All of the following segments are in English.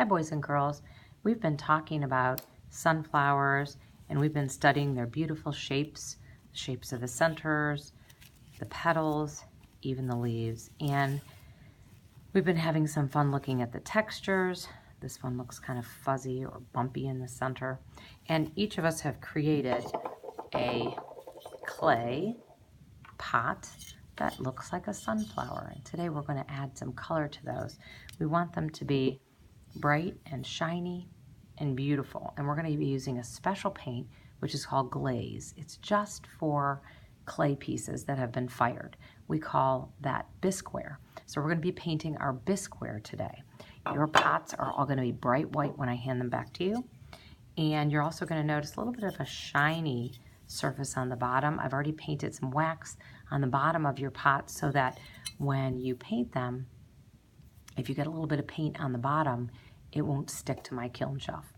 Hi boys and girls. We've been talking about sunflowers and we've been studying their beautiful shapes, the shapes of the centers, the petals, even the leaves. And we've been having some fun looking at the textures. This one looks kind of fuzzy or bumpy in the center. And each of us have created a clay pot that looks like a sunflower. And today we're going to add some color to those. We want them to be bright and shiny and beautiful. And we're going to be using a special paint, which is called glaze. It's just for clay pieces that have been fired. We call that bisqueware. So we're going to be painting our bisqueware today. Your pots are all going to be bright white when I hand them back to you. And you're also going to notice a little bit of a shiny surface on the bottom. I've already painted some wax on the bottom of your pot so that when you paint them, if you get a little bit of paint on the bottom, it won't stick to my kiln shelf.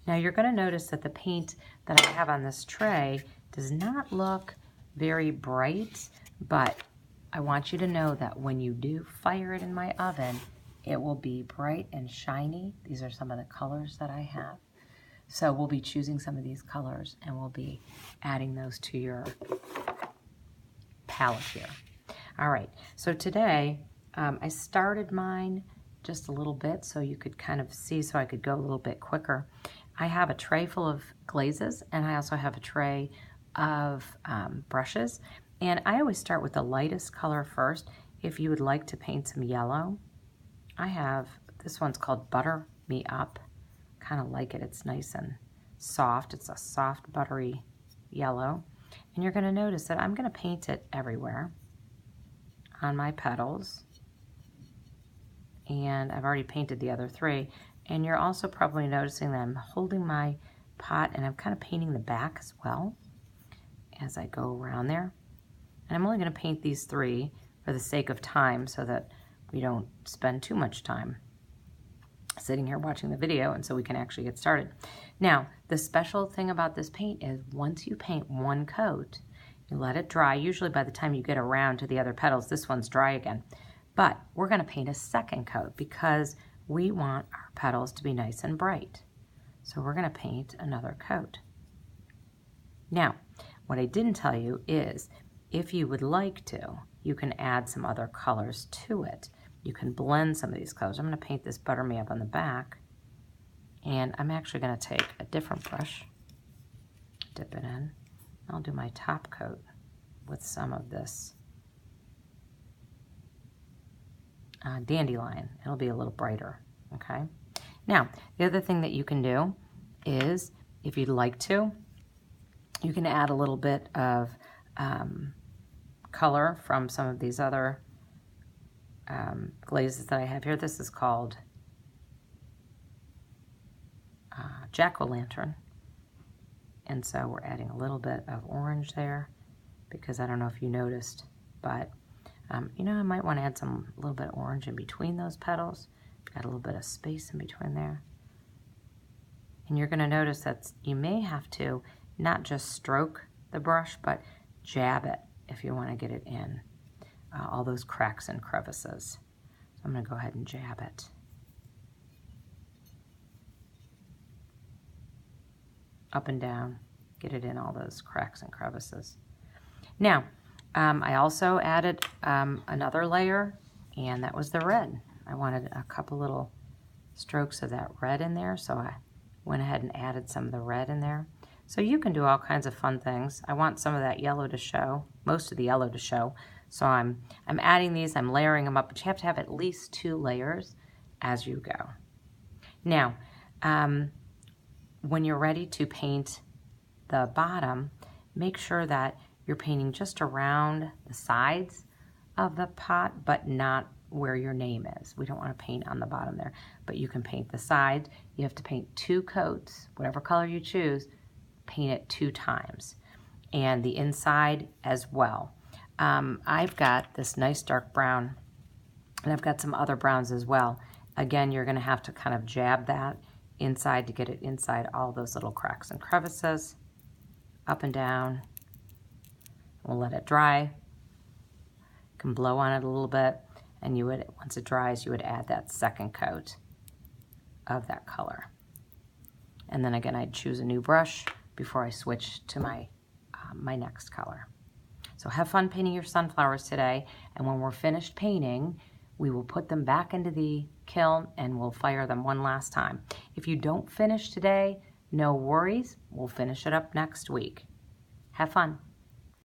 Now you're going to notice that the paint that I have on this tray does not look very bright, but I want you to know that when you do fire it in my oven, it will be bright and shiny. These are some of the colors that I have. So we'll be choosing some of these colors and we'll be adding those to your palette here. All right, so today I started mine just a little bit so you could kind of see, so I could go a little bit quicker. I have a tray full of glazes and I also have a tray of brushes. And I always start with the lightest color first. If you would like to paint some yellow, I have, this one's called Butter Me Up. Kind of like it, it's nice and soft. It's a soft buttery yellow. And you're going to notice that I'm going to paint it everywhere on my petals. And I've already painted the other three. And you're also probably noticing that I'm holding my pot and I'm kind of painting the back as well as I go around there. And I'm only going to paint these three for the sake of time so that we don't spend too much time sitting here watching the video, and so we can actually get started. Now, the special thing about this paint is once you paint one coat, you let it dry. Usually by the time you get around to the other petals, this one's dry again. But we're going to paint a second coat because we want our petals to be nice and bright. So we're going to paint another coat. Now, what I didn't tell you is if you would like to, you can add some other colors to it. You can blend some of these colors. I'm going to paint this Butter Me Up on the back. And I'm actually going to take a different brush, dip it in. I'll do my top coat with some of this dandelion. It'll be a little brighter, okay? Now, the other thing that you can do is, if you'd like to, you can add a little bit of color from some of these other glazes that I have here. This is called Jack-o'-lantern. And so we're adding a little bit of orange there because I don't know if you noticed, but you know, I might want to add a little bit of orange in between those petals. Got a little bit of space in between there. And you're going to notice that you may have to not just stroke the brush, but jab it if you want to get it in all those cracks and crevices. So I'm going to go ahead and jab it. Up and down, get it in all those cracks and crevices. Now, I also added another layer, and that was the red. I wanted a couple little strokes of that red in there, so I went ahead and added some of the red in there. So you can do all kinds of fun things. I want some of that yellow to show, most of the yellow to show. So I'm adding these, I'm layering them up, but you have to have at least 2 layers as you go. Now, when you're ready to paint the bottom, make sure that you're painting just around the sides of the pot, but not where your name is. We don't want to paint on the bottom there, but you can paint the sides. You have to paint 2 coats, whatever color you choose, paint it 2 times, and the inside as well. I've got this nice dark brown, and I've got some other browns as well. Again, you're going to have to kind of jab that inside to get it inside all those little cracks and crevices, up and down. We'll let it dry. You can blow on it a little bit, and you would, once it dries, you would add that second coat. of that color. And then again, I'd choose a new brush before I switch to my, my next color. So have fun painting your sunflowers today, and when we're finished painting, we will put them back into the kiln and we'll fire them one last time. If you don't finish today, no worries, we'll finish it up next week. Have fun.